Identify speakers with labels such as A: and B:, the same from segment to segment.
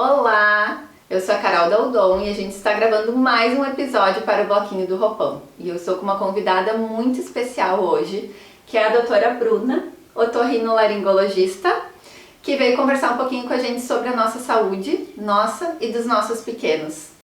A: Olá, eu sou a Carol Daldon e a gente está gravando mais um episódio para o Bloquinho do Roupão. E eu estou com uma convidada muito especial hoje, que é a doutora Bruna, otorrinolaringologista, que veio conversar um pouquinho com a gente sobre a nossa saúde, nossa e dos nossos pequenos.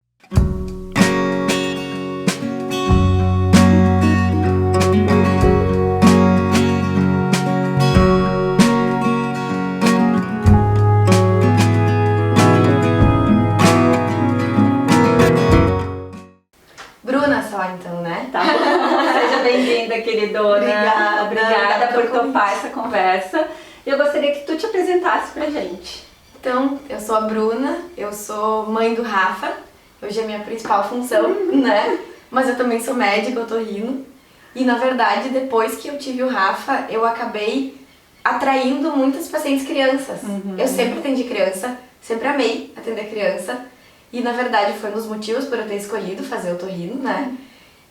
B: Então, né?
A: Tá bom. Seja bem-vinda, queridona. Obrigada por topar essa conversa. Eu gostaria que tu te apresentasse pra gente.
B: Então, eu sou a Bruna, eu sou mãe do Rafa. Hoje é a minha principal função, né? Mas eu também sou médica, otorrino. E, na verdade, depois que eu tive o Rafa, eu acabei atraindo muitas pacientes crianças. Eu sempre atendi criança, sempre amei atender criança. E, na verdade, foi um dos motivos por eu ter escolhido fazer otorrino, né?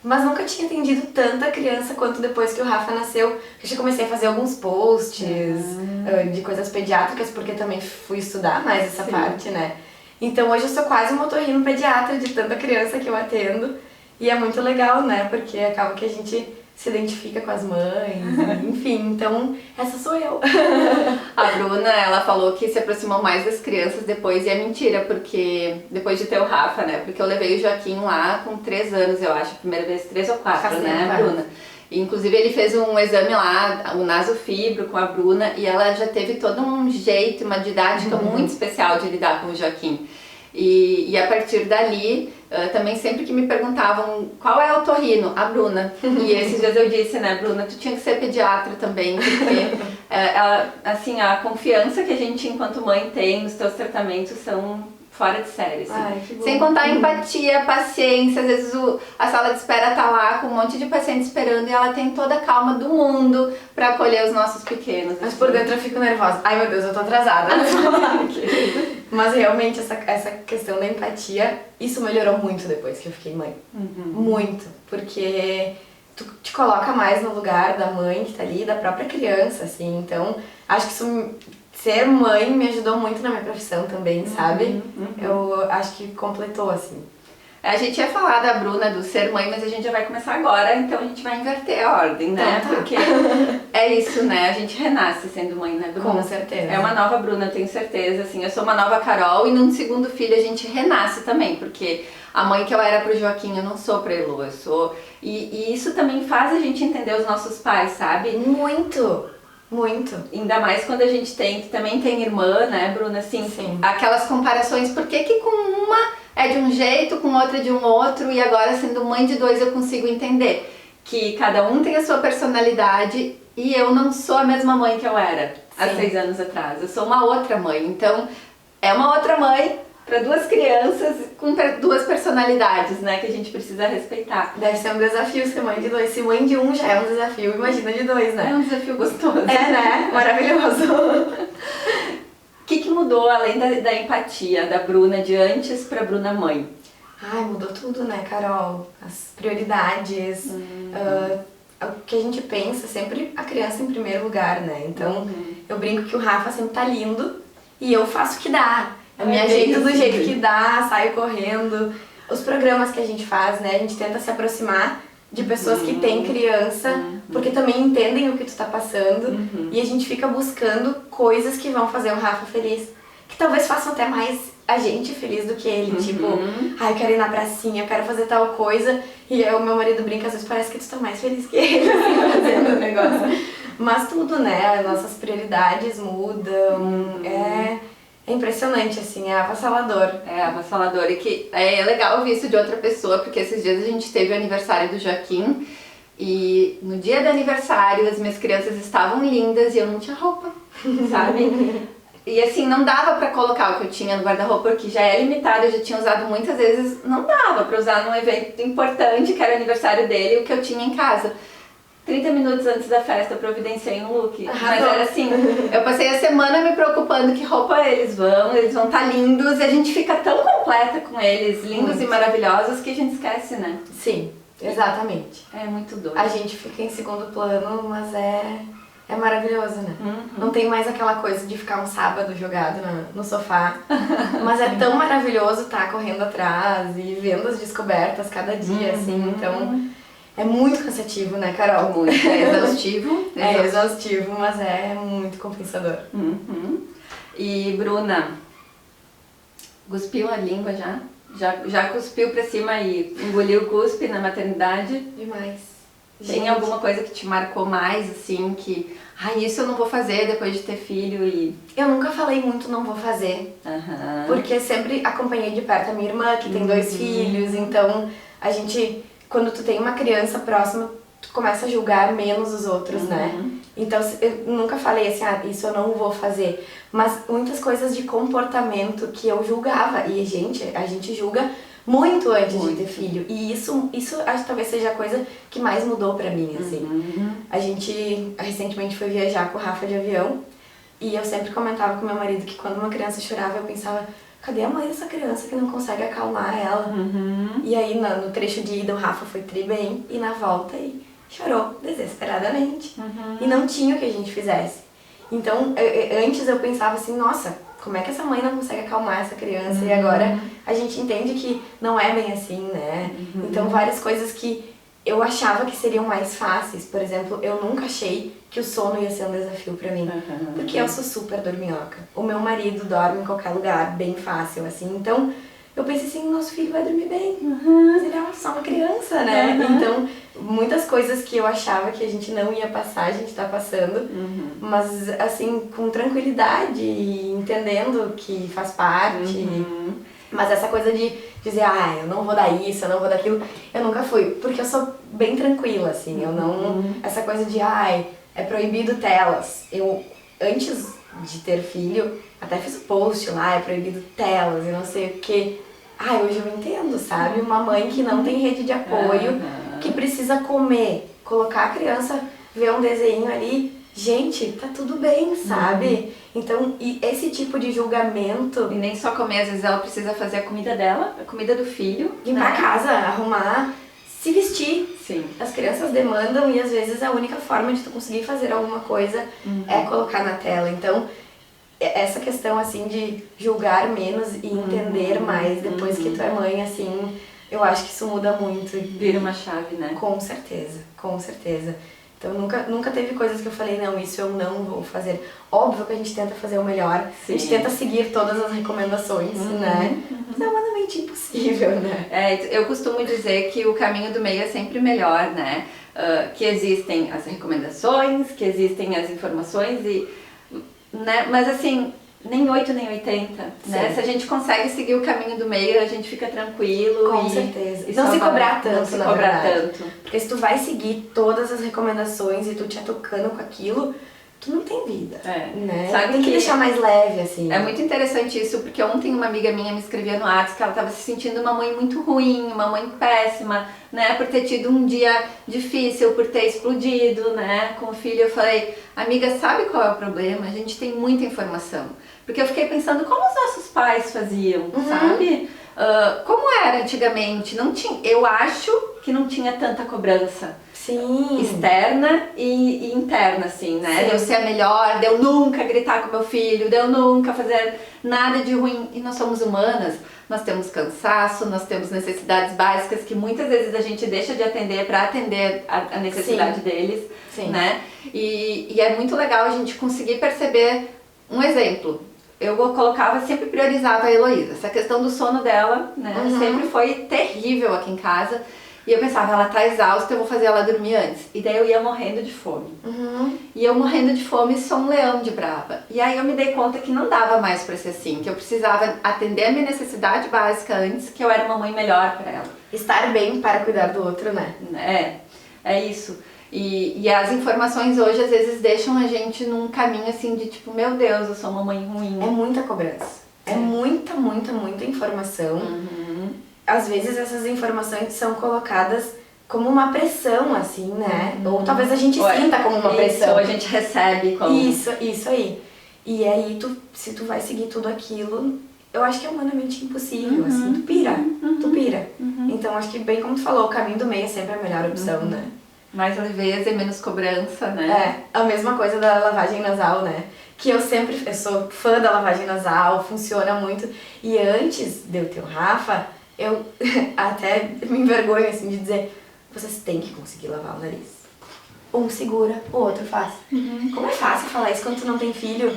B: Mas nunca tinha atendido tanta criança quanto depois que o Rafa nasceu. Eu já comecei a fazer alguns posts de coisas pediátricas, porque também fui estudar mais essa parte, né? Então hoje eu sou quase uma otorrino pediatra de tanta criança que eu atendo. E é muito legal, né? Porque acaba que a gente se identifica com as mães, enfim, então essa sou eu.
A: A Bruna, ela falou que se aproximou mais das crianças depois, e é mentira, porque depois de ter o Rafa, né, porque eu levei o Joaquim lá com 3 anos, eu acho, a primeira vez 3 ou 4, né, Bruna? E, inclusive ele fez um exame lá, o nasofibro com a Bruna, e ela já teve todo um jeito, uma didática muito especial de lidar com o Joaquim. E a partir dali, também sempre que me perguntavam qual é o otorrino, a Bruna. E esses dias eu disse, né, Bruna, tu tinha que ser pediatra também, porque assim, a confiança que a gente enquanto mãe tem nos teus tratamentos são fora de série, assim.
B: Ai, que bom.
A: Sem contar a empatia, paciência, às vezes a sala de espera tá lá com um monte de paciente esperando e ela tem toda a calma do mundo pra acolher os nossos pequenos.
B: Mas por dentro eu fico nervosa. Ai meu Deus, eu tô atrasada. Mas realmente essa questão da empatia, isso melhorou muito depois que eu fiquei mãe. Muito. Porque tu te coloca mais no lugar da mãe que tá ali, da própria criança, assim. Então, acho que isso... Ser mãe me ajudou muito na minha profissão também, sabe? Eu acho que completou, assim.
A: A gente ia falar da Bruna, do ser mãe, mas a gente já vai começar agora, então a gente vai inverter a ordem, né?
B: Então, tá.
A: Porque é isso, né? A gente renasce sendo mãe, né, Bruna?
B: Com certeza.
A: É uma nova Bruna, eu tenho certeza, assim. Eu sou uma nova Carol e num segundo filho a gente renasce também, porque a mãe que eu era pro Joaquim, eu não sou pra Elu, eu sou... E isso também faz a gente entender os nossos pais, sabe?
B: Muito! Muito.
A: Ainda mais quando a gente também tem irmã, né, Bruna? Assim,
B: sim.
A: Aquelas comparações, por que com uma é de um jeito, com outra de um outro, e agora sendo mãe de 2 eu consigo entender que cada um tem a sua personalidade e eu não sou a mesma mãe que eu era há 6 anos atrás. Eu sou uma outra mãe, então é uma outra mãe para 2 crianças com 2 personalidades, né, que a gente precisa respeitar.
B: Deve ser um desafio ser mãe de 2. Se mãe de um já é um desafio, imagina de 2, né?
A: É um desafio gostoso.
B: É, né? Maravilhoso.
A: O que mudou além da empatia da Bruna de antes para Bruna mãe?
B: Ai, mudou tudo, né, Carol? As prioridades, o que a gente pensa, sempre a criança em primeiro lugar, né? Então, eu brinco que o Rafa sempre tá lindo e eu faço o que dá. Eu me ajeito do jeito que dá, saio correndo. Os programas que a gente faz, né? A gente tenta se aproximar de pessoas que têm criança, porque também entendem o que tu tá passando. E a gente fica buscando coisas que vão fazer o Rafa feliz. Que talvez façam até mais a gente feliz do que ele. Tipo, eu quero ir na pracinha, eu quero fazer tal coisa. E o meu marido brinca, às vezes parece que tu tá mais feliz que ele, assim, fazendo o negócio. Mas tudo, né? As nossas prioridades mudam. É impressionante, assim, é avassalador.
A: É avassalador e que é legal ouvir isso de outra pessoa, porque esses dias a gente teve o aniversário do Joaquim e no dia do aniversário as minhas crianças estavam lindas e eu não tinha roupa, sabe? E assim, não dava pra colocar o que eu tinha no guarda-roupa, porque já é limitado, eu já tinha usado muitas vezes, não dava pra usar num evento importante, que era o aniversário dele, o que eu tinha em casa. 30 minutos antes da festa eu providenciei um look, mas era assim, eu passei a semana me preocupando que roupa eles vão estar lindos e a gente fica tão completa com eles, lindos e maravilhosos, que a gente esquece, né?
B: Sim, exatamente.
A: É muito doido.
B: A gente fica em segundo plano, mas é É maravilhoso, né? Não tem mais aquela coisa de ficar um sábado jogado no sofá. Mas é tão maravilhoso estar correndo atrás e vendo as descobertas cada dia, assim. Então, é muito cansativo, né, Carol?
A: Muito. É exaustivo.
B: É exaustivo, mas é muito compensador.
A: E, Bruna, cuspiu a língua já? Já cuspiu pra cima e engoliu o cuspe na maternidade?
B: Demais.
A: Tem alguma coisa que te marcou mais, assim, que... isso eu não vou fazer depois de ter filho e...
B: Eu nunca falei muito não vou fazer. Porque sempre acompanhei de perto a minha irmã, que tem 2 filhos. Então, a gente... Quando tu tem uma criança próxima, tu começa a julgar menos os outros, né? Então, eu nunca falei assim, isso eu não vou fazer. Mas muitas coisas de comportamento que eu julgava. E, a gente julga muito antes de ter filho. E isso acho que talvez seja a coisa que mais mudou pra mim, assim. A gente recentemente foi viajar com o Rafa de avião. E eu sempre comentava com meu marido que quando uma criança chorava, eu pensava... Cadê a mãe dessa criança que não consegue acalmar ela? E aí, no trecho de ida, o Rafa foi tri bem. E na volta, chorou desesperadamente. E não tinha o que a gente fizesse. Então, antes eu pensava assim, nossa, como é que essa mãe não consegue acalmar essa criança? E agora a gente entende que não é bem assim, né? Então, várias coisas que eu achava que seriam mais fáceis. Por exemplo, eu nunca achei que o sono ia ser um desafio pra mim. Porque eu sou super dorminhoca. O meu marido dorme em qualquer lugar, bem fácil, assim. Então, eu pensei assim, nosso filho vai dormir bem. Mas ele é só uma criança, né? Então, muitas coisas que eu achava que a gente não ia passar, a gente tá passando. Mas, assim, com tranquilidade e entendendo que faz parte. Mas essa coisa de dizer, eu não vou dar isso, eu não vou dar aquilo, eu nunca fui. Porque eu sou bem tranquila, assim. Eu não... Essa coisa de, é proibido telas. Eu, antes de ter filho, até fiz um post lá, é proibido telas e não sei o quê. Hoje eu entendo, sabe? Uma mãe que não tem rede de apoio, que precisa comer, colocar a criança, ver um desenho ali, gente, tá tudo bem, sabe? Então, e esse tipo de julgamento...
A: E nem só comer, às vezes ela precisa fazer a comida dela, a comida do filho.
B: Limpar a casa, arrumar, se vestir.
A: Sim.
B: As crianças demandam e às vezes a única forma de tu conseguir fazer alguma coisa é colocar na tela. Então, essa questão assim de julgar menos e entender mais depois que tu é mãe, assim, eu acho que isso muda muito.
A: Vira uma chave, né?
B: Com certeza, com certeza. Então nunca teve coisas que eu falei, não, isso eu não vou fazer. Óbvio que a gente tenta fazer o melhor, a gente tenta seguir todas as recomendações, né? Mas é humanamente impossível, né?
A: Eu costumo dizer que o caminho do meio é sempre melhor, né? Que existem as recomendações, que existem as informações né? Mas assim, nem 8 nem 80, né? Se a gente consegue seguir o caminho do meio, a gente fica tranquilo.
B: Com certeza. E não se cobrar tanto,
A: não se cobrar tanto.
B: Porque se tu vai seguir todas as recomendações e tu te atocando com aquilo, tu não tem vida, né?
A: Sabe
B: tem que deixar mais leve, assim.
A: É muito interessante isso, porque ontem uma amiga minha me escrevia no WhatsApp que ela estava se sentindo uma mãe muito ruim, uma mãe péssima, né? Por ter tido um dia difícil, por ter explodido, né? Com o filho. Eu falei, amiga, sabe qual é o problema? A gente tem muita informação. Porque eu fiquei pensando como os nossos pais faziam, sabe? Como era antigamente. Não tinha, eu acho que não tinha tanta cobrança.
B: Sim.
A: Externa e interna, assim, né? De eu ser a melhor, de eu nunca gritar com meu filho, de eu nunca fazer nada de ruim. E nós somos humanas, nós temos cansaço, nós temos necessidades básicas que muitas vezes a gente deixa de atender para atender a necessidade deles, né? E é muito legal a gente conseguir perceber um exemplo. Eu colocava, sempre priorizava a Heloísa. Essa questão do sono dela, né? Sempre foi terrível aqui em casa. E eu pensava, ela tá exausta, eu vou fazer ela dormir antes. E daí eu ia morrendo de fome. E eu morrendo de fome, sou um leão de brava. E aí eu me dei conta que não dava mais pra ser assim. Que eu precisava atender a minha necessidade básica antes, que eu era uma mãe melhor pra ela.
B: Estar bem para cuidar do outro, né?
A: É isso. E as informações hoje, às vezes, deixam a gente num caminho assim de tipo, meu Deus, eu sou uma mãe ruim.
B: É muita cobrança. É muita, muita, muita informação. Às vezes essas informações são colocadas como uma pressão, assim, né? Ou talvez a gente sinta como uma pressão.
A: Ou a gente recebe como...
B: Isso aí. E aí, se tu vai seguir tudo aquilo, eu acho que é humanamente impossível, assim. Tu pira. Então, acho que bem como tu falou, o caminho do meio é sempre a melhor opção, né?
A: Mais leveza e menos cobrança, né?
B: É, a mesma coisa da lavagem nasal, né? Que eu sou fã da lavagem nasal, funciona muito. E antes de eu ter o Rafa, eu até me envergonho assim de dizer, vocês têm que conseguir lavar o nariz. Um segura, o outro faz. Como é fácil falar isso quando tu não tem filho?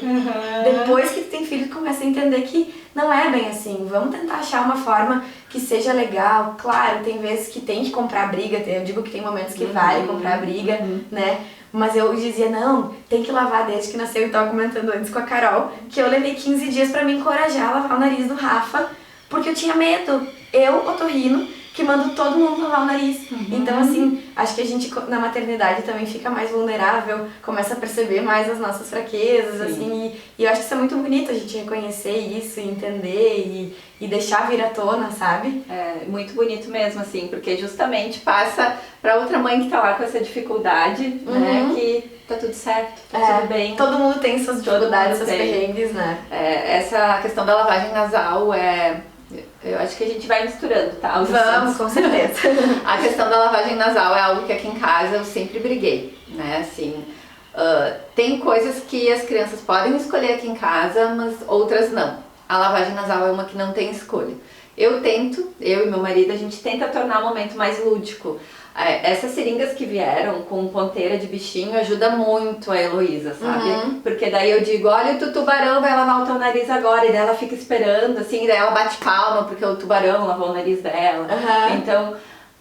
B: Depois que tu tem filho, tu começa a entender que não é bem assim. Vamos tentar achar uma forma que seja legal. Claro, tem vezes que tem que comprar briga, eu digo que tem momentos que vale comprar briga, né? Mas eu dizia, não, tem que lavar desde que nasceu. Eu tava comentando antes com a Carol, que eu levei 15 dias pra me encorajar a lavar o nariz do Rafa, porque eu tinha medo. Eu, otorrino, que mando todo mundo lavar o nariz. Então, assim, acho que a gente na maternidade também fica mais vulnerável, começa a perceber mais as nossas fraquezas, assim, e eu acho que isso é muito bonito, a gente reconhecer isso, e entender e deixar vir à tona, sabe?
A: É muito bonito mesmo, assim, porque justamente passa pra outra mãe que tá lá com essa dificuldade, né, que tá tudo certo, tá tudo bem.
B: Todo mundo tem suas dificuldades, seus perrengues, né?
A: Essa questão da lavagem nasal eu acho que a gente vai misturando, tá?
B: Vamos, com certeza.
A: A questão da lavagem nasal é algo que aqui em casa eu sempre briguei, né? Assim, tem coisas que as crianças podem escolher aqui em casa, mas outras não. A lavagem nasal é uma que não tem escolha. Eu e meu marido, a gente tenta tornar o momento mais lúdico. Essas seringas que vieram com ponteira de bichinho ajuda muito a Heloísa, sabe? Porque daí eu digo, olha, o tubarão vai lavar o teu nariz agora, e daí ela fica esperando, assim, e daí ela bate palma porque o tubarão lavou o nariz dela. Então,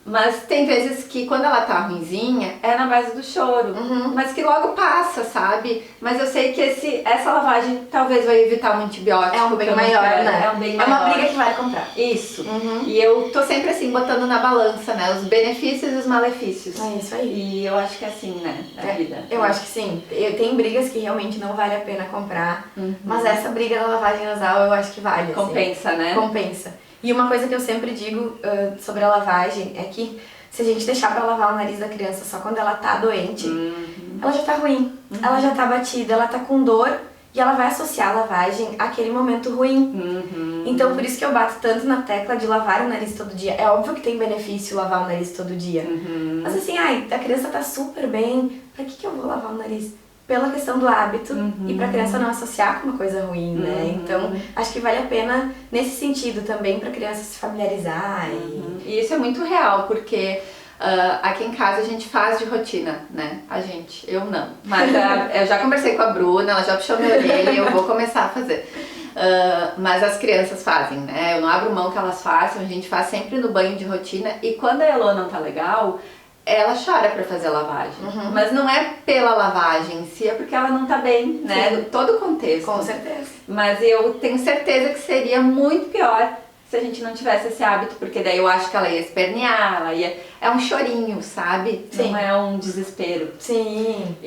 A: mas tem vezes que quando ela tá ruinzinha, é na base do choro, mas que logo passa, sabe? Mas eu sei que essa lavagem talvez vai evitar um antibiótico.
B: É um bem maior, né?
A: É um bem maior.
B: É uma briga que vai comprar.
A: Isso. E eu tô sempre assim, botando na balança, né? Os benefícios e os malefícios.
B: É isso aí.
A: E eu acho que é assim, né? Na vida.
B: Eu acho que sim. Tem brigas que realmente não vale a pena comprar, mas essa briga da lavagem nasal eu acho que vale.
A: Compensa,
B: assim.
A: né?
B: Compensa. E uma coisa que eu sempre digo sobre a lavagem é que se a gente deixar pra lavar o nariz da criança só quando ela tá doente, ela já tá ruim, ela já tá batida, ela tá com dor e ela vai associar a lavagem àquele momento ruim. Então por isso que eu bato tanto na tecla de lavar o nariz todo dia. É óbvio que tem benefício lavar o nariz todo dia. Mas assim, a criança tá super bem, pra que eu vou lavar o nariz? Pela questão do hábito e pra criança não associar com uma coisa ruim, né? Então, acho que vale a pena nesse sentido também pra criança se familiarizar.
A: E isso é muito real, porque aqui em casa a gente faz de rotina, né? Eu não. Mas eu já conversei com a Bruna, ela já puxou minha orelha e eu vou começar a fazer. Mas as crianças fazem, né? Eu não abro mão que elas façam, a gente faz sempre no banho de rotina. E quando a Elo não tá legal, ela chora pra fazer a lavagem. Mas não é pela lavagem em si, é porque ela não tá bem, né? Todo o contexto.
B: Com certeza.
A: Mas eu tenho certeza que seria muito pior se a gente não tivesse esse hábito, porque daí eu acho que ela ia espernear, é um chorinho, sabe?
B: Sim.
A: Não é um desespero.
B: Sim.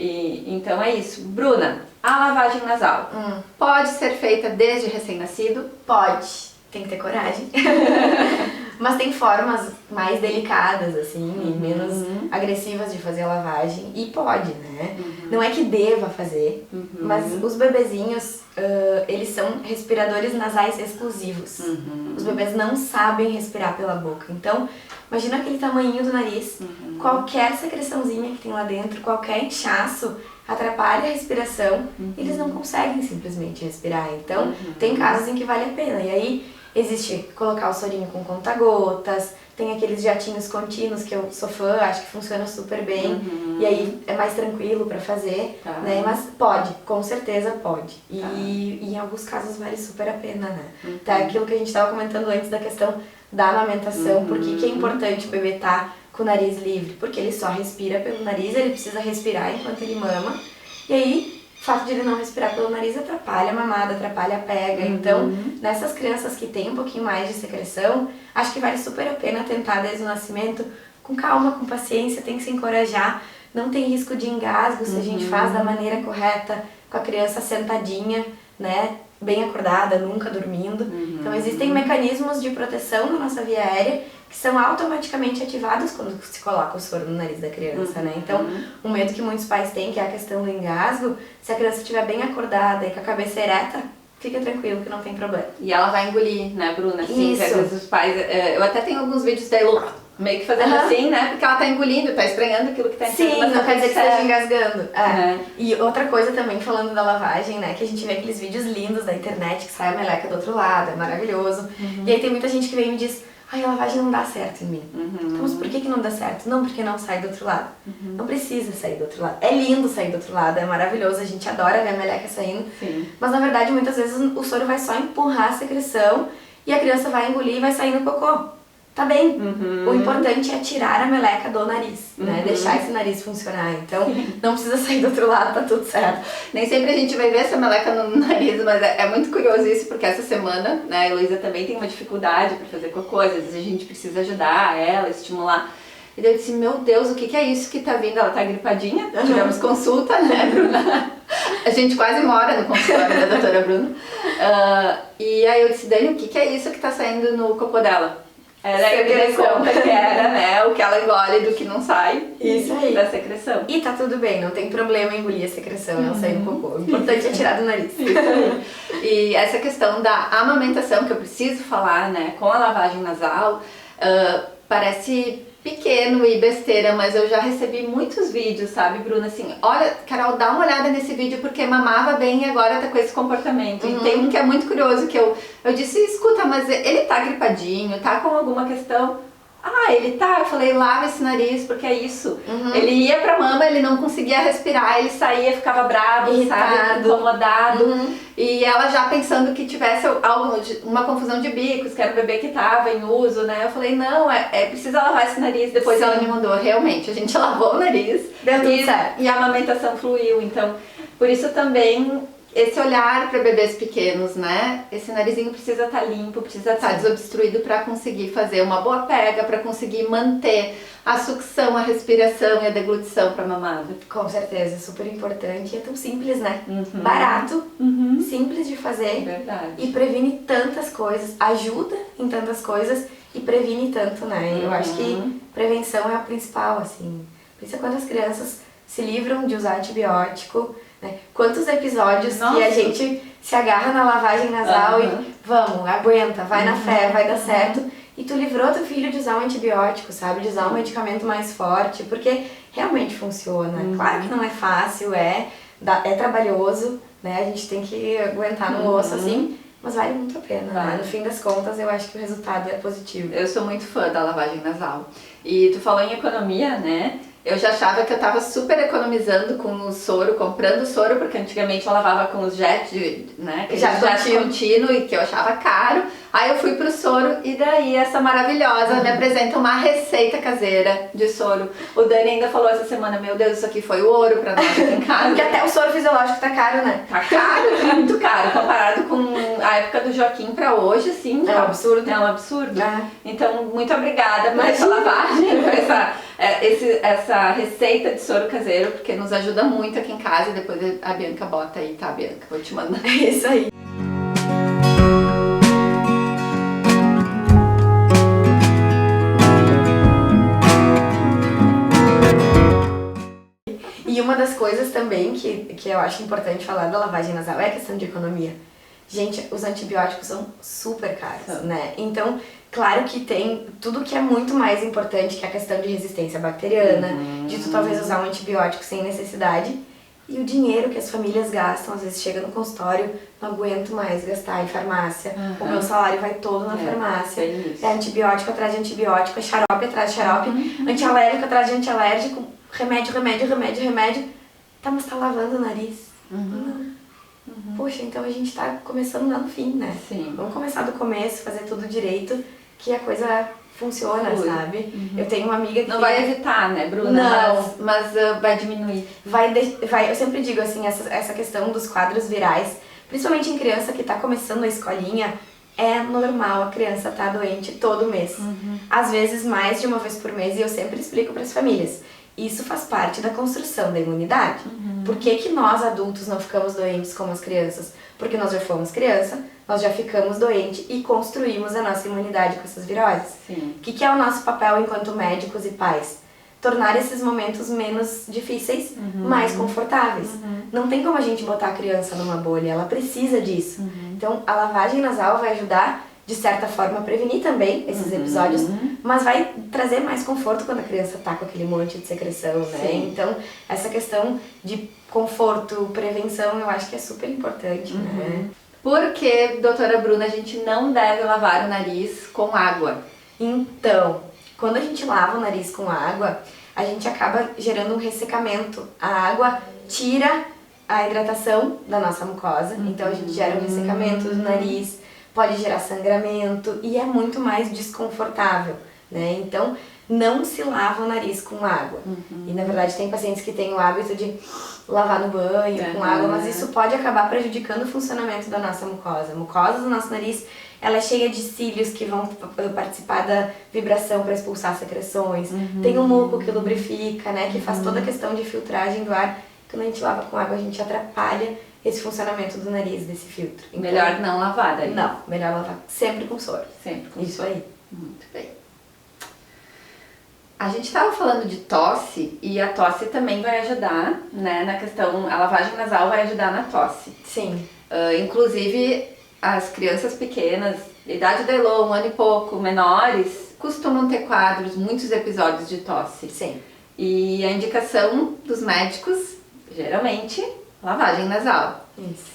A: Então é isso. Bruna, a lavagem nasal pode ser feita desde recém-nascido?
B: Pode. Tem que ter coragem. Mas tem formas mais delicadas, assim, e menos agressivas de fazer a lavagem. E pode, né? Não é que deva fazer, mas os bebezinhos, eles são respiradores nasais exclusivos. Os bebês não sabem respirar pela boca. Então, imagina aquele tamanhinho do nariz. Qualquer secreçãozinha que tem lá dentro, qualquer inchaço, atrapalha a respiração. Eles não conseguem simplesmente respirar. Então, tem casos em que vale a pena. E aí, existe colocar o sorinho com conta-gotas, tem aqueles jatinhos contínuos que eu sou fã, acho que funciona super bem, e aí é mais tranquilo pra fazer, né? Mas pode, com certeza pode. E em alguns casos vale super a pena, né? Tá aquilo que a gente tava comentando antes da questão da amamentação, por que é importante o bebê estar com o nariz livre? Porque ele só respira pelo nariz, ele precisa respirar enquanto ele mama, e aí o fato de ele não respirar pelo nariz atrapalha a mamada, atrapalha a pega. Então, nessas crianças que têm um pouquinho mais de secreção, acho que vale super a pena tentar desde o nascimento, com calma, com paciência, tem que se encorajar. Não tem risco de engasgo se a gente faz da maneira correta, com a criança sentadinha, né? Bem acordada, nunca dormindo. Então, existem mecanismos de proteção na nossa via aérea que são automaticamente ativados quando se coloca o soro no nariz da criança, né? Então, um medo que muitos pais têm, que é a questão do engasgo, se a criança estiver bem acordada e com a cabeça ereta, fica tranquilo que não tem problema.
A: E ela vai engolir, né, Bruna? Sim,
B: Isso.
A: às vezes os pais... eu até tenho alguns vídeos da Elo meio que fazendo assim, né? Porque ela tá engolindo, tá estranhando aquilo que tá entrando.
B: Sim,
A: mas
B: não quer dizer que
A: certo.
B: esteja engasgando. E outra coisa também, falando da lavagem, né? Que a gente vê aqueles vídeos lindos da internet, que sai a meleca do outro lado, é maravilhoso. E aí tem muita gente que vem e me diz, ai, a lavagem não dá certo em mim. Então, mas por que não dá certo? Não, porque não sai do outro lado. Não precisa sair do outro lado. É lindo sair do outro lado, é maravilhoso, a gente adora ver a meleca saindo.
A: Sim.
B: Mas na verdade, muitas vezes o soro vai só empurrar a secreção e a criança vai engolir e vai sair no cocô. Tá bem. O importante é tirar a meleca do nariz, né? Deixar esse nariz funcionar. Então, não precisa sair do outro lado, tá tudo certo.
A: Nem sempre a gente vai ver essa meleca no nariz, mas é muito curioso isso, porque essa semana, né, a Heloísa também tem uma dificuldade para fazer cocô, às vezes a gente precisa ajudar ela, estimular. E daí eu disse, meu Deus, o que é isso que tá vindo? Ela tá gripadinha, tivemos consulta, né, Bruna? A gente quase mora no consultório da doutora Bruna. E aí eu disse, Dani, o que é isso que tá saindo no cocô dela? Ela me deu conta que era, né, o que ela engole do que não sai.
B: Isso aí.
A: Da secreção.
B: E tá tudo bem, não tem problema engolir a secreção, ela sair do cocô. O importante é tirar do nariz.
A: Isso aí. E essa questão da amamentação, que eu preciso falar, né, com a lavagem nasal, parece pequeno e besteira, mas eu já recebi muitos vídeos, sabe, Bruna, assim, olha, Carol, dá uma olhada nesse vídeo porque mamava bem e agora tá com esse comportamento. E tem um que é muito curioso, que eu disse, escuta, mas ele tá gripadinho, tá com alguma questão? Ah, ele tá, eu falei, lava esse nariz, porque é isso. Ele ia pra mama, ele não conseguia respirar, ele saía, ficava bravo,
B: irritado,
A: sabe, incomodado. E ela já pensando que tivesse uma confusão de bicos, que era o bebê que tava em uso, né? Eu falei, não, precisa lavar esse nariz. Depois ela me mandou, realmente, a gente lavou o nariz.
B: Deu tudo certo.
A: E a amamentação fluiu, então, por isso também esse olhar para bebês pequenos, né? Esse narizinho precisa estar limpo, precisa estar desobstruído para conseguir fazer uma boa pega, para conseguir manter a sucção, a respiração e a deglutição para mamada.
B: Com certeza, super importante. E é tão simples, né? Barato, simples de fazer.
A: Verdade.
B: E previne tantas coisas, ajuda em tantas coisas e previne tanto, né? Eu acho que prevenção é a principal, assim. Pensa quando as crianças se livram de usar antibiótico, né? Quantos episódios que a gente se agarra na lavagem nasal e vamos, aguenta, vai na fé, vai dar certo. E tu livrou teu filho de usar um antibiótico, sabe? De usar um medicamento mais forte, porque realmente funciona. Claro que não é fácil, é trabalhoso, né? A gente tem que aguentar no osso, assim, mas vale muito a pena, né? No fim das contas, eu acho que o resultado é positivo.
A: Eu sou muito fã da lavagem nasal. E tu falou em economia, né? Eu já achava que eu tava super economizando com o soro, comprando soro, porque antigamente eu lavava com os jet, né?
B: Jet
A: contínuo, e que eu achava caro. Aí eu fui pro soro e daí essa maravilhosa me apresenta uma receita caseira de soro. O Dani ainda falou essa semana, meu Deus, isso aqui foi ouro pra nós aqui em casa.
B: Porque até o soro fisiológico tá caro, né?
A: Tá caro, muito caro, comparado com a época do Joaquim pra hoje, assim.
B: É um absurdo.
A: É um absurdo. Então, muito obrigada por essa lavagem, por essa receita de soro caseiro, porque nos ajuda muito aqui em casa. E depois a Bianca bota aí, tá, Bianca? Vou te mandar.
B: É isso aí. E uma das coisas também que eu acho importante falar da lavagem nasal é a questão de economia. Gente, os antibióticos são super caros, né? Então, claro que tem tudo que é muito mais importante, que é a questão de resistência bacteriana, de tu talvez usar um antibiótico sem necessidade, e o dinheiro que as famílias gastam, às vezes chega no consultório, não aguento mais gastar em farmácia, o meu salário vai todo na farmácia, é antibiótico atrás de antibiótico, é xarope atrás de xarope, antialérgico atrás de antialérgico, remédio, tá, mas tá lavando o nariz? Não. Poxa, então a gente tá começando lá no fim, né?
A: Sim.
B: Vamos começar do começo, fazer tudo direito, que a coisa funciona, sabe? Eu tenho uma amiga que...
A: Não vai evitar, né, Bruna?
B: Não.
A: Mas vai diminuir.
B: Eu sempre digo assim, essa questão dos quadros virais, principalmente em criança que tá começando a escolinha, é normal a criança tá doente todo mês. Às vezes mais de uma vez por mês, e eu sempre explico para as famílias. Isso faz parte da construção da imunidade. Por que nós adultos não ficamos doentes como as crianças? Porque nós já fomos criança, nós já ficamos doentes e construímos a nossa imunidade com essas viroses.
A: Sim.
B: O que é o nosso papel enquanto médicos e pais? Tornar esses momentos menos difíceis, mais confortáveis. Não tem como a gente botar a criança numa bolha, ela precisa disso. Então a lavagem nasal vai ajudar de certa forma, prevenir também esses episódios, mas vai trazer mais conforto quando a criança tá com aquele monte de secreção, né?
A: Sim.
B: Então, essa questão de conforto, prevenção, eu acho que é super importante, né?
A: Por que, doutora Bruna, a gente não deve lavar o nariz com água?
B: Então, quando a gente lava o nariz com água, a gente acaba gerando um ressecamento. A água tira a hidratação da nossa mucosa, então a gente gera um ressecamento do nariz, pode gerar sangramento e é muito mais desconfortável, né? Então, não se lava o nariz com água. E na verdade tem pacientes que têm o hábito de lavar no banho com água, mas isso pode acabar prejudicando o funcionamento da nossa mucosa. A mucosa do nosso nariz, ela é cheia de cílios que vão participar da vibração para expulsar secreções. Tem o muco que lubrifica, né, que faz toda a questão de filtragem do ar. Quando a gente lava com água, a gente atrapalha esse funcionamento do nariz, desse filtro. Então,
A: Melhor não lavar daí?
B: Não, melhor lavar sempre com soro.
A: Sempre com
B: Isso
A: soro.
B: aí.
A: Muito bem. A gente estava falando de tosse e a tosse também vai ajudar, né, na questão, a lavagem nasal vai ajudar na tosse.
B: Sim.
A: Inclusive, as crianças pequenas, idade da Elô, 1 ano e pouco, menores, costumam ter quadros, muitos episódios de tosse.
B: Sim.
A: E a indicação dos médicos, geralmente, lavagem nasal.
B: Isso.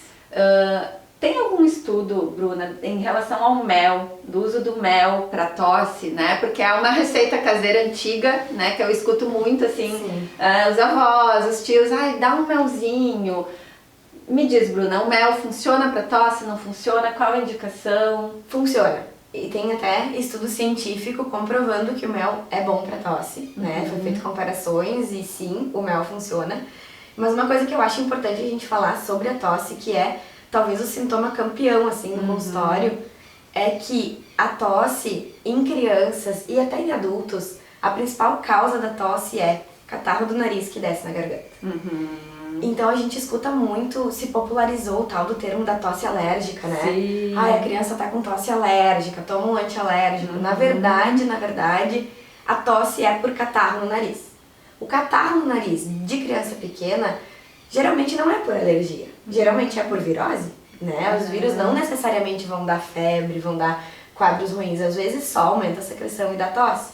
A: Tem algum estudo, Bruna, em relação ao mel, do uso do mel para tosse, né? Porque é uma receita caseira antiga, né? Que eu escuto muito, assim, os avós, os tios, ai, dá um melzinho. Me diz, Bruna, o mel funciona para tosse, não funciona? Qual a indicação?
B: Funciona. E tem até estudo científico comprovando que o mel é bom para tosse, né? Foi feito comparações e sim, o mel funciona. Mas uma coisa que eu acho importante a gente falar sobre a tosse, que é talvez o sintoma campeão, assim, no consultório, é que a tosse em crianças e até em adultos, a principal causa da tosse é catarro do nariz que desce na garganta. Então a gente escuta muito, se popularizou o tal do termo da tosse alérgica, né?
A: Sim.
B: Ai, a criança tá com tosse alérgica, toma um antialérgico. Na verdade, a tosse é por catarro no nariz. O catarro no nariz de criança pequena geralmente não é por alergia, geralmente é por virose, né? Os vírus não necessariamente vão dar febre, vão dar quadros ruins, às vezes só aumenta a secreção e dá tosse.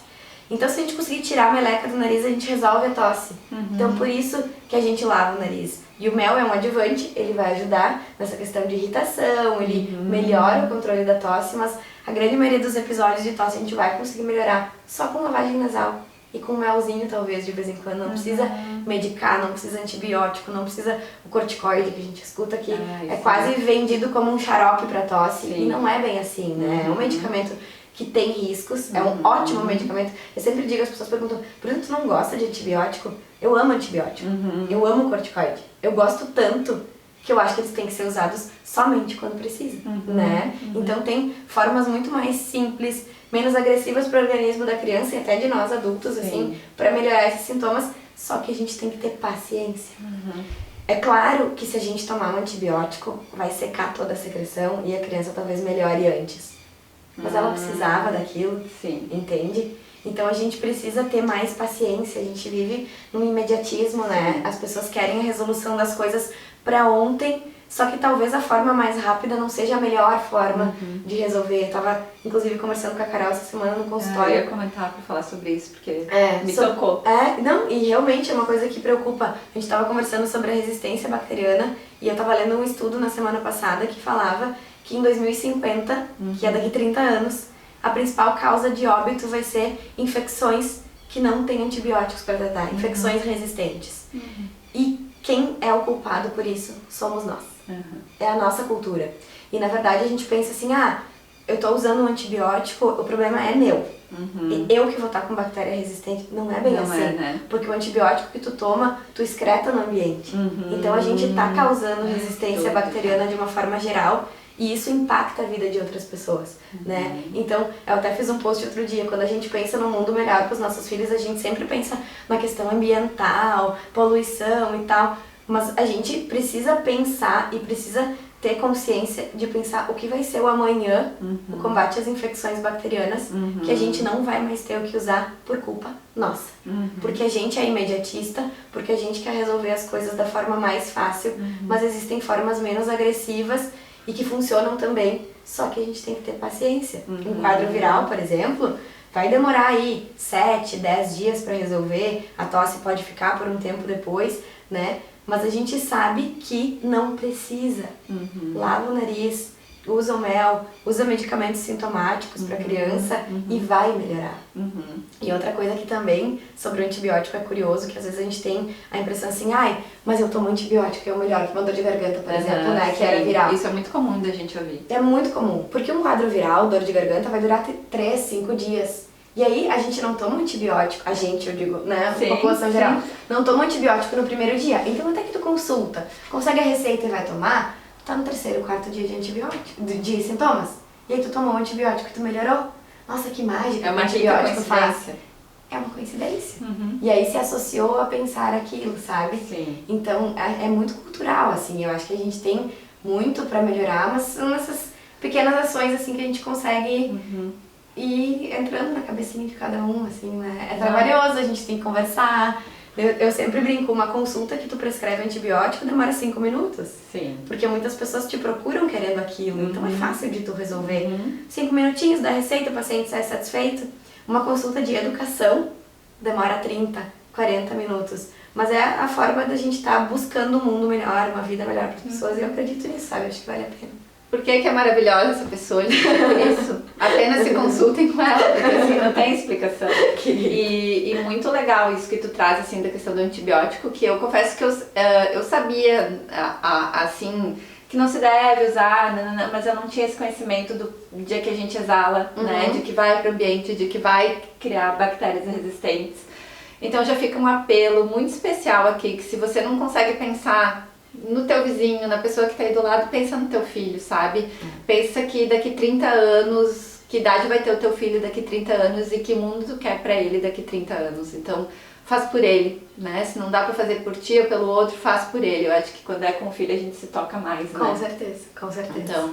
B: Então, se a gente conseguir tirar a meleca do nariz, a gente resolve a tosse. Então, por isso que a gente lava o nariz. E o mel é um adjuvante, ele vai ajudar nessa questão de irritação, ele melhora o controle da tosse, mas a grande maioria dos episódios de tosse a gente vai conseguir melhorar só com lavagem nasal. E com um melzinho, talvez, de vez em quando. Não precisa medicar, não precisa antibiótico, não precisa o corticoide que a gente escuta que é quase vendido como um xarope para tosse. E não é bem assim, né? É um medicamento que tem riscos, é um ótimo medicamento. Eu sempre digo, as pessoas perguntam, por que tu não gosta de antibiótico? Eu amo antibiótico, eu amo corticoide. Eu gosto tanto que eu acho que eles têm que ser usados somente quando precisa, né? Então tem formas muito mais simples, menos agressivas para o organismo da criança e até de nós adultos, assim, para melhorar esses sintomas, só que a gente tem que ter paciência. É claro que se a gente tomar um antibiótico, vai secar toda a secreção e a criança talvez melhore antes. Mas ela precisava daquilo, entende? Então a gente precisa ter mais paciência, a gente vive num imediatismo, né? As pessoas querem a resolução das coisas para ontem, só que talvez a forma mais rápida não seja a melhor forma de resolver. Eu tava, inclusive, conversando com a Carol essa semana no consultório.
A: Eu ia comentar pra falar sobre isso, porque me tocou.
B: Não, e realmente é uma coisa que preocupa. A gente tava conversando sobre a resistência bacteriana e eu tava lendo um estudo na semana passada que falava que em 2050, que é daqui 30 anos, a principal causa de óbito vai ser infecções que não têm antibióticos para tratar, infecções resistentes. E quem é o culpado por isso somos nós. É a nossa cultura. E na verdade a gente pensa assim, eu tô usando um antibiótico, o problema é meu. E eu que vou estar com bactéria resistente. Não é bem assim.
A: Né?
B: Porque o antibiótico que tu toma, tu excreta no ambiente. Então a gente tá causando resistência bacteriana de uma forma geral. E isso impacta a vida de outras pessoas, né? Então, eu até fiz um post outro dia, quando a gente pensa num mundo melhor para os nossos filhos, a gente sempre pensa na questão ambiental, poluição e tal, mas a gente precisa pensar e precisa ter consciência de pensar o que vai ser o amanhã, o combate às infecções bacterianas, que a gente não vai mais ter o que usar por culpa nossa. Porque a gente é imediatista, porque a gente quer resolver as coisas da forma mais fácil, mas existem formas menos agressivas e que funcionam também, só que a gente tem que ter paciência. Um quadro viral, por exemplo, vai demorar aí 7, 10 dias para resolver, a tosse pode ficar por um tempo depois, né? Mas a gente sabe que não precisa. Lava o nariz, usa o mel, usa medicamentos sintomáticos para criança e vai melhorar. E outra coisa que também sobre o antibiótico é curioso, que às vezes a gente tem a impressão assim, ai, mas eu tomo antibiótico, é o melhor que uma dor de garganta, por exemplo, né, que era viral.
A: Isso é muito comum da gente ouvir.
B: É muito comum, porque um quadro viral, dor de garganta, vai durar 3, 5 dias. E aí a gente não toma antibiótico, a gente, eu digo, né, a população geral, não toma antibiótico no primeiro dia. Então até que tu consulta, consegue a receita e vai tomar, tá no 3º, 4º dia de antibiótico, de sintomas. E aí tu tomou um antibiótico e tu melhorou. Nossa, que mágica,
A: é uma
B: antibiótico faz. É uma coincidência. E aí se associou a pensar aquilo, sabe?
A: Sim.
B: Então é muito cultural, assim, eu acho que a gente tem muito pra melhorar, mas são essas pequenas ações, assim, que a gente consegue ir entrando na cabecinha de cada um, assim, né? É trabalhoso, a gente tem que conversar. Eu sempre brinco, uma consulta que tu prescreve antibiótico demora 5 minutos.
A: Sim.
B: Porque muitas pessoas te procuram querendo aquilo, então é fácil de tu resolver. 5 minutinhos da receita, o paciente sai satisfeito. Uma consulta de educação demora 30, 40 minutos. Mas é a forma da gente estar buscando um mundo melhor, uma vida melhor para as pessoas, e eu acredito nisso, sabe? Acho que vale a pena.
A: Por que é maravilhosa essa pessoa? Por isso. Apenas se consultem com ela, porque assim, não tem explicação. E muito legal isso que tu traz, assim, da questão do antibiótico, que eu confesso que eu sabia, assim, que não se deve usar, mas eu não tinha esse conhecimento do dia que a gente exala, né? De que vai para o ambiente, de que vai criar bactérias resistentes. Então já fica um apelo muito especial aqui, que se você não consegue pensar no teu vizinho, na pessoa que está aí do lado, pensa no teu filho, sabe? Pensa que daqui 30 anos, que idade vai ter o teu filho daqui 30 anos e que mundo tu quer pra ele daqui 30 anos. Então, faz por ele, né? Se não dá pra fazer por ti ou pelo outro, faz por ele. Eu acho que quando é com o filho a gente se toca mais, né?
B: Com certeza, com certeza.
A: Então,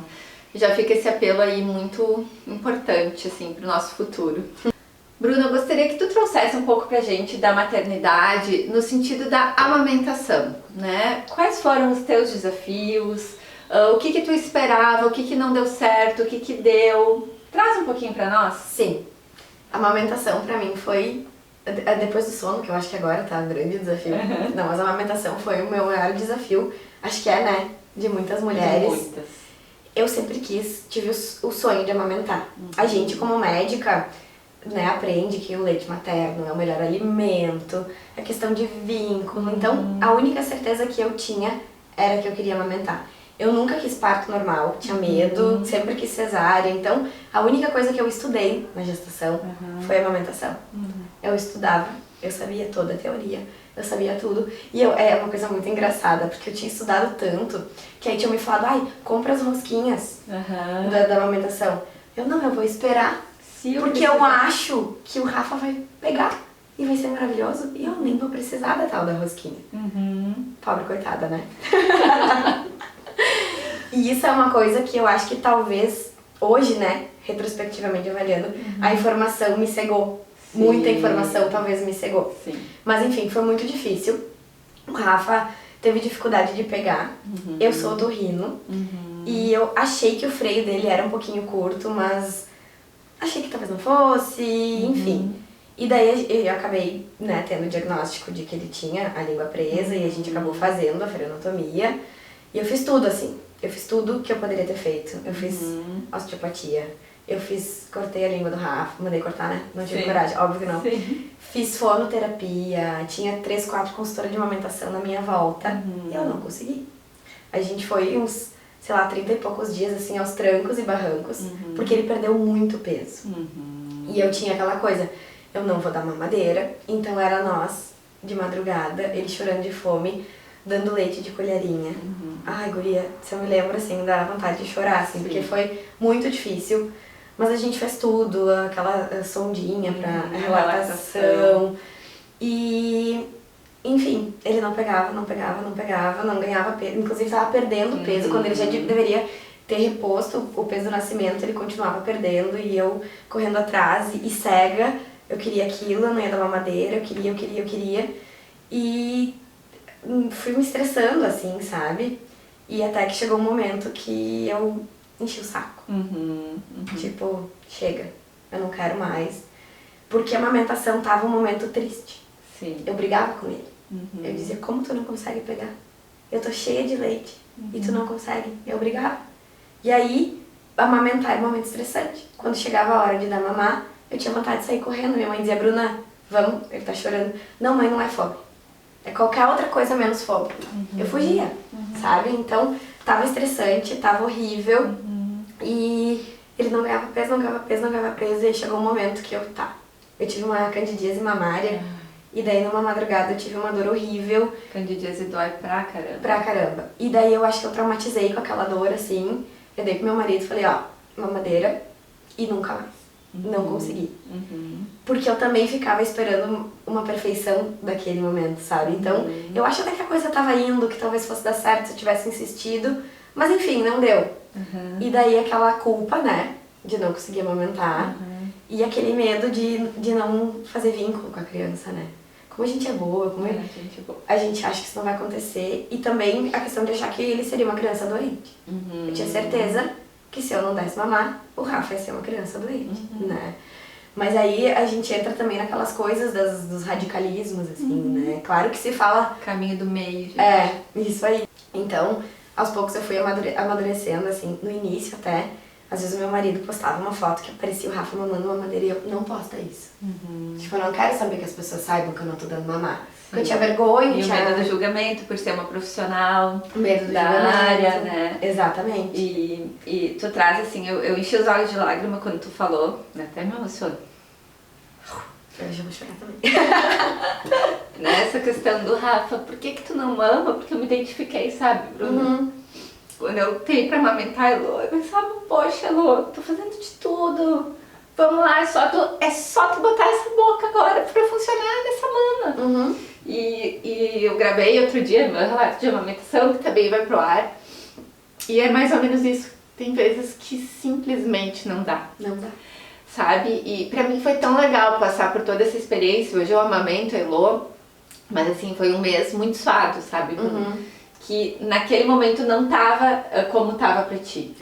A: já fica esse apelo aí muito importante, assim, pro nosso futuro. Bruna, eu gostaria que tu trouxesse um pouco pra gente da maternidade no sentido da amamentação, né? Quais foram os teus desafios? O que tu esperava? O que não deu certo? O que deu? Traz um pouquinho pra nós.
B: Sim. A amamentação pra mim foi, depois do sono, que eu acho que agora tá um grande desafio. Não, mas a amamentação foi o meu maior desafio. Acho que é, né? De muitas mulheres.
A: De muitas.
B: Eu sempre tive o sonho de amamentar. A gente, como médica, né, aprende que o leite materno é o melhor alimento, é questão de vínculo. Então, a única certeza que eu tinha era que eu queria amamentar. Eu nunca quis parto normal, tinha medo, sempre quis cesárea. Então, a única coisa que eu estudei na gestação foi a amamentação. Eu estudava, eu sabia toda a teoria, eu sabia tudo. E é uma coisa muito engraçada, porque eu tinha estudado tanto, que aí tinham me falado, ai, compra as rosquinhas da amamentação. Eu vou esperar. Porque eu acho que o Rafa vai pegar e vai ser maravilhoso e eu nem vou precisar da tal da rosquinha. Pobre coitada, né? E isso é uma coisa que eu acho que talvez hoje, né, retrospectivamente avaliando, a informação me cegou. Sim. Muita informação talvez me cegou.
A: Sim.
B: Mas enfim, foi muito difícil. O Rafa teve dificuldade de pegar. Eu sou do Rino. E eu achei que o freio dele era um pouquinho curto, mas achei que talvez não fosse, enfim. E daí eu acabei, né, tendo o diagnóstico de que ele tinha a língua presa e a gente acabou fazendo a ferionotomia. E eu fiz tudo, assim. Eu fiz tudo que eu poderia ter feito. Eu fiz osteopatia. Cortei a língua do Rafa, mandei cortar, né? Não tive coragem, óbvio que não. Sim. Fiz fonoterapia, tinha 3, 4 consultoras de amamentação na minha volta. E eu não consegui. A gente foi uns, sei lá, 30 e poucos dias, assim, aos trancos e barrancos, porque ele perdeu muito peso. E eu tinha aquela coisa, eu não vou dar mamadeira, então era nós, de madrugada, ele chorando de fome, dando leite de colherinha. Ai, guria, se eu me lembro, assim, dá vontade de chorar, assim, porque foi muito difícil. Mas a gente fez tudo, aquela sondinha pra relatação. E, enfim, ele não pegava, não ganhava peso. Inclusive, estava perdendo peso, quando ele já deveria ter reposto o peso do nascimento, ele continuava perdendo. E eu correndo atrás e cega, eu queria aquilo, eu não ia dar mamadeira, eu queria. E fui me estressando, assim, sabe? E até que chegou um momento que eu enchi o saco. Tipo, chega, eu não quero mais. Porque a amamentação tava um momento triste.
A: Sim.
B: Eu brigava com ele. Eu dizia, como tu não consegue pegar? Eu tô cheia de leite e tu não consegue. Eu brigava. E aí, amamentar era um momento estressante. Quando chegava a hora de dar mamar, eu tinha vontade de sair correndo. Minha mãe dizia, Bruna, vamos, ele tá chorando. Não, mãe, não é fome. É qualquer outra coisa menos fome. Eu fugia, sabe? Então, tava estressante, tava horrível. E ele não ganhava peso, não ganhava peso, não ganhava peso. E aí chegou um momento que eu tive uma candidíase mamária. E daí numa madrugada eu tive uma dor horrível.
A: Candidíase dói pra caramba.
B: Pra caramba. E daí eu acho que eu traumatizei com aquela dor, assim. Eu dei pro meu marido e falei, ó, mamadeira e nunca mais. Não consegui. Porque eu também ficava esperando uma perfeição daquele momento, sabe? Então, eu acho até que a coisa tava indo, que talvez fosse dar certo se eu tivesse insistido. Mas enfim, não deu. E daí aquela culpa, né, de não conseguir amamentar. E aquele medo de não fazer vínculo com a criança, né? Como a gente é boa, a gente acha que isso não vai acontecer. E também a questão de achar que ele seria uma criança doente. Eu tinha certeza que se eu não desse mamar, o Rafa ia ser uma criança doente, né? Mas aí a gente entra também naquelas coisas dos radicalismos, assim, né? Claro que se fala...
A: Caminho do meio. Gente.
B: É, isso aí. Então, aos poucos eu fui amadurecendo, assim, no início até... Às vezes o meu marido postava uma foto que aparecia o Rafa mamando mamadeira e eu, não posta isso. Tipo, eu não quero saber que as pessoas saibam que eu não tô dando mamar. Porque eu tinha vergonha.
A: E o medo do julgamento, por ser uma profissional
B: o medo
A: da área, né?
B: Exatamente.
A: E tu traz, assim, eu enchi os olhos de lágrima quando tu falou, né? Até me emociono.
B: Eu já vou chorar também.
A: Nessa questão do Rafa, por que tu não mama? Porque eu me identifiquei, sabe, Bruna? Quando eu tenho pra amamentar a Elô, eu pensava, poxa, Elô, tô fazendo de tudo. Vamos lá, é só tu botar essa boca agora pra funcionar nessa mama. E eu gravei outro dia meu relato de amamentação, que também vai pro ar. E é mais ou menos isso. Tem vezes que simplesmente não dá.
B: Não dá.
A: Sabe? E pra mim foi tão legal passar por toda essa experiência. Hoje eu amamento a Elô, mas assim, foi um mês muito suado, sabe? Que naquele momento não tava como tava pra ti.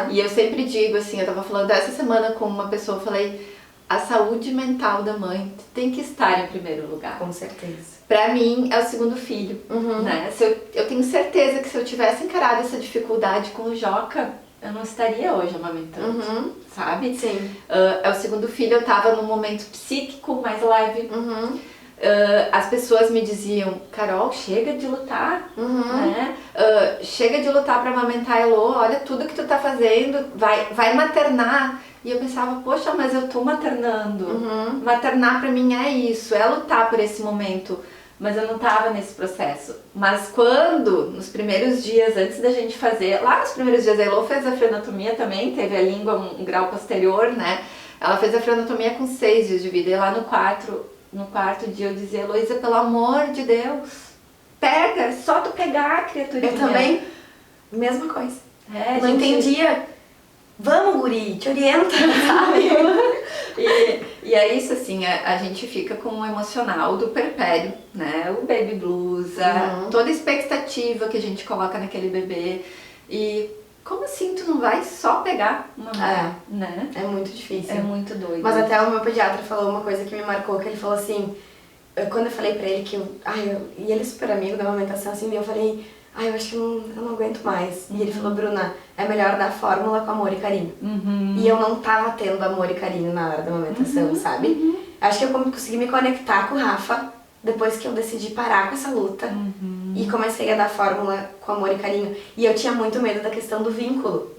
A: E eu sempre digo assim, eu tava falando essa semana com uma pessoa, eu falei, a saúde mental da mãe tem que estar em primeiro lugar.
B: Com certeza.
A: Pra mim é o segundo filho, né? Eu tenho certeza que se eu tivesse encarado essa dificuldade com o Joca, eu não estaria hoje amamentando, sabe?
B: Sim.
A: É o segundo filho, eu tava num momento psíquico mais leve. As pessoas me diziam, Carol, chega de lutar, né? Chega de lutar pra amamentar a Elô, olha tudo que tu tá fazendo, vai maternar. E eu pensava, poxa, mas eu tô maternando. Maternar pra mim é isso, é lutar por esse momento. Mas eu não tava nesse processo. Mas quando, nos primeiros dias, antes da gente fazer, lá nos primeiros dias a Elô fez a freonatomia também, teve a língua um grau posterior, né? Ela fez a freonatomia com 6 dias de vida, e lá no quarto dia eu dizia, Heloísa, pelo amor de Deus, pega, é só tu pegar a criaturinha.
B: Eu também, mesma coisa.
A: É,
B: não entendia. Vamos, guri, te orienta, sabe?
A: E é isso, assim, a gente fica com o emocional do perpério, né? O baby blues, toda a expectativa que a gente coloca naquele bebê. E como assim tu não vai só pegar uma mãe, né?
B: É muito difícil.
A: É muito doido.
B: Mas até o meu pediatra falou uma coisa que me marcou, que ele falou assim, quando eu falei pra ele que e ele é super amigo da amamentação, assim, eu falei, eu acho que eu não aguento mais. E ele falou, Bruna, é melhor dar fórmula com amor e carinho. E eu não tava tendo amor e carinho na hora da amamentação, sabe? Acho que eu consegui me conectar com o Rafa depois que eu decidi parar com essa luta e comecei a dar fórmula com amor e carinho. E eu tinha muito medo da questão do vínculo.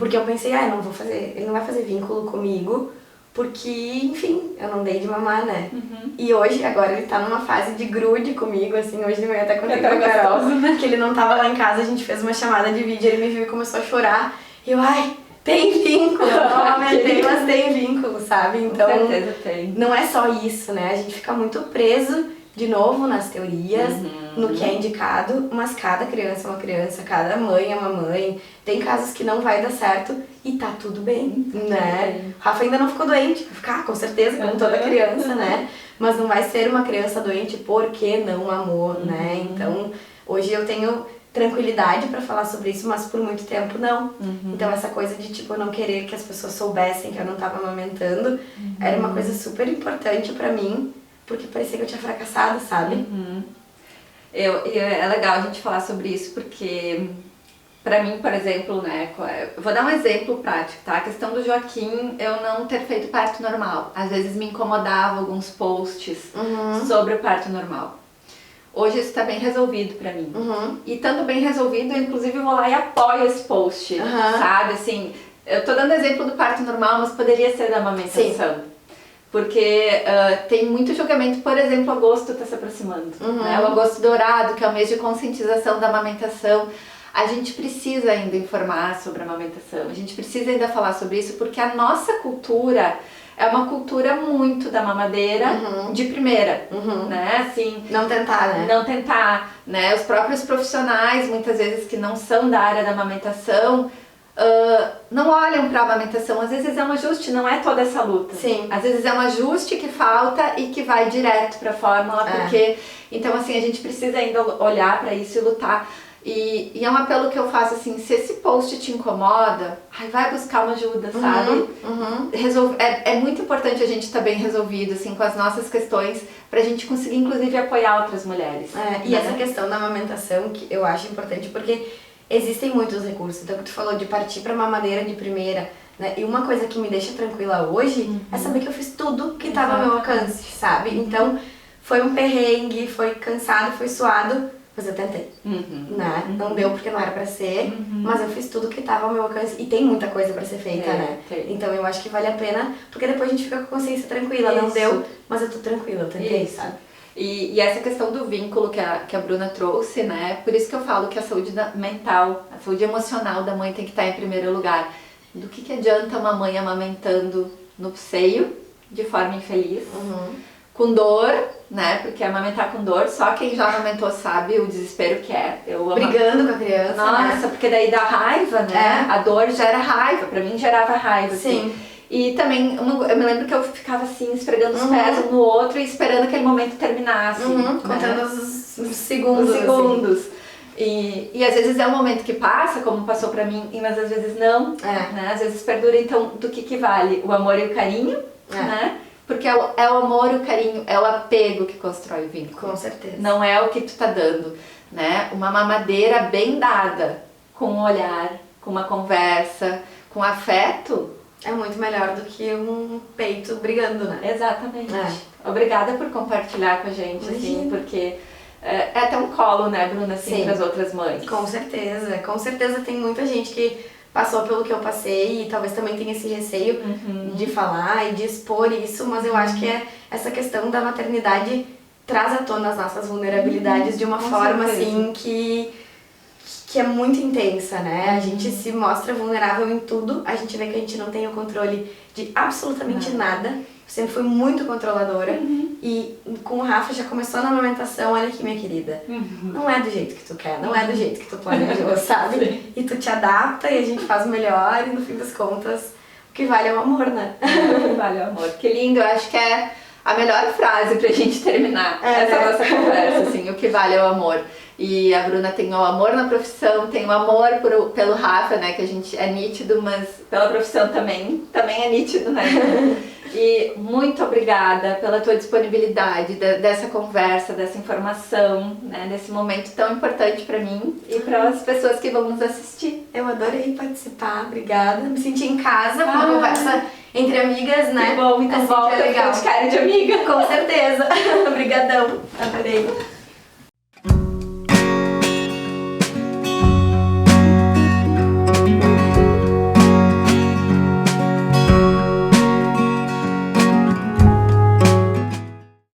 B: Porque eu pensei, eu não vou fazer, ele não vai fazer vínculo comigo, porque, enfim, eu não dei de mamar, né? E hoje, agora ele tá numa fase de grude comigo, assim, hoje de manhã até contei com a Carol, né? Que ele não tava lá em casa, a gente fez uma chamada de vídeo, ele me viu e começou a chorar. E eu, tem vínculo, eu não amamentei, mas tem vínculo, sabe? Então,
A: com certeza tem.
B: Não é só isso, né? A gente fica muito preso, de novo, nas teorias, no que é indicado, mas cada criança é uma criança, cada mãe é uma mãe. Tem casos que não vai dar certo e tá tudo bem, né? Rafa ainda não ficou doente, vai ficar, com certeza, como toda criança, né? Mas não vai ser uma criança doente porque não amou, né? Então, hoje eu tenho tranquilidade pra falar sobre isso, mas por muito tempo não. Então essa coisa de tipo, eu não querer que as pessoas soubessem que eu não tava amamentando, era uma coisa super importante pra mim, porque parecia que eu tinha fracassado, sabe?
A: É legal a gente falar sobre isso, porque pra mim, por exemplo, né, eu vou dar um exemplo prático, tá? A questão do Joaquim, eu não ter feito parto normal. Às vezes me incomodava alguns posts sobre o parto normal. Hoje isso tá bem resolvido pra mim. E estando bem resolvido, eu inclusive vou lá e apoio esse post, sabe? Assim, eu tô dando exemplo do parto normal, mas poderia ser da amamentação. Sim. Porque tem muito julgamento, por exemplo, agosto tá se aproximando. Né? O agosto dourado, que é o mês de conscientização da amamentação. A gente precisa ainda informar sobre a amamentação, a gente precisa ainda falar sobre isso, porque a nossa cultura é uma cultura muito da mamadeira de primeira, né? Assim,
B: não tentar, né?
A: Não tentar, né? Os próprios profissionais, muitas vezes que não são da área da amamentação, não olham para a amamentação. Às vezes é um ajuste, não é toda essa luta.
B: Sim.
A: Às vezes é um ajuste que falta e que vai direto para a fórmula, porque... Então, assim, a gente precisa ainda olhar para isso e lutar. E é um apelo que eu faço assim, se esse post te incomoda, vai buscar uma ajuda, sabe? É muito importante a gente estar bem resolvido, assim, com as nossas questões, pra gente conseguir, inclusive, apoiar outras mulheres.
B: E essa questão da amamentação, que eu acho importante, porque existem muitos recursos. Então, que tu falou de partir pra mamadeira de primeira, né? E uma coisa que me deixa tranquila hoje é saber que eu fiz tudo que estava ao meu alcance, sabe? Então, foi um perrengue, foi cansado, foi suado, mas eu tentei, né? Não deu porque não era pra ser, mas eu fiz tudo que estava ao meu alcance e tem muita coisa pra ser feita, né? Então eu acho que vale a pena, porque depois a gente fica com a consciência tranquila, não deu, mas eu tô tranquila, eu tentei, sabe?
A: E essa questão do vínculo que a Bruna trouxe, né? Por isso que eu falo que a saúde mental, a saúde emocional da mãe tem que estar em primeiro lugar. Do que adianta uma mãe amamentando no seio, de forma infeliz, com dor, né? Porque amamentar com dor, só quem já amamentou sabe o desespero que é.
B: Brigando com a criança,
A: nossa, porque daí dá raiva, né? A dor gera raiva, pra mim gerava raiva, assim. E também, eu me lembro que eu ficava assim, esfregando os pés um no outro e esperando aquele momento terminasse.
B: Contando os segundos.
A: Assim. E às vezes é um momento que passa, como passou pra mim, mas às vezes não, né? Às vezes perdura. Então, do que vale? O amor e o carinho, né? Porque é o amor e o carinho, é o apego que constrói o vínculo.
B: Com certeza.
A: Não é o que tu tá dando, né? Uma mamadeira bem dada, com um olhar, com uma conversa, com afeto.
B: É muito melhor do que um peito brigando, né?
A: Exatamente. Obrigada por compartilhar com a gente, assim, porque é até um colo, né, Bruna, assim, para as outras mães.
B: Com certeza tem muita gente que passou pelo que eu passei e talvez também tenha esse receio de falar e de expor isso, mas eu acho que essa questão da maternidade traz à tona as nossas vulnerabilidades de uma forma assim que é muito intensa, né? A gente se mostra vulnerável em tudo, a gente vê que a gente não tem o controle de absolutamente nada. Eu sempre fui muito controladora e com o Rafa já começou na amamentação, olha aqui minha querida, não é do jeito que tu quer, não é do jeito que tu planejou, sabe? E tu te adapta e a gente faz o melhor e no fim das contas o que vale é o amor, né?
A: O que vale é o amor. Que lindo, eu acho que é a melhor frase pra gente terminar essa nossa conversa, assim, o que vale é o amor. E a Bruna tem o amor na profissão, tem o amor pelo Rafa, né, que a gente é nítido, mas pela profissão também é nítido, né? E muito obrigada pela tua disponibilidade dessa conversa, dessa informação, né, desse momento tão importante pra mim e para as pessoas que vão nos assistir.
B: Eu adorei participar, obrigada. Me senti em casa, uma conversa entre amigas, né?
A: Que bom, então volta, legal. De cara de amiga.
B: Com certeza. Obrigadão, adorei.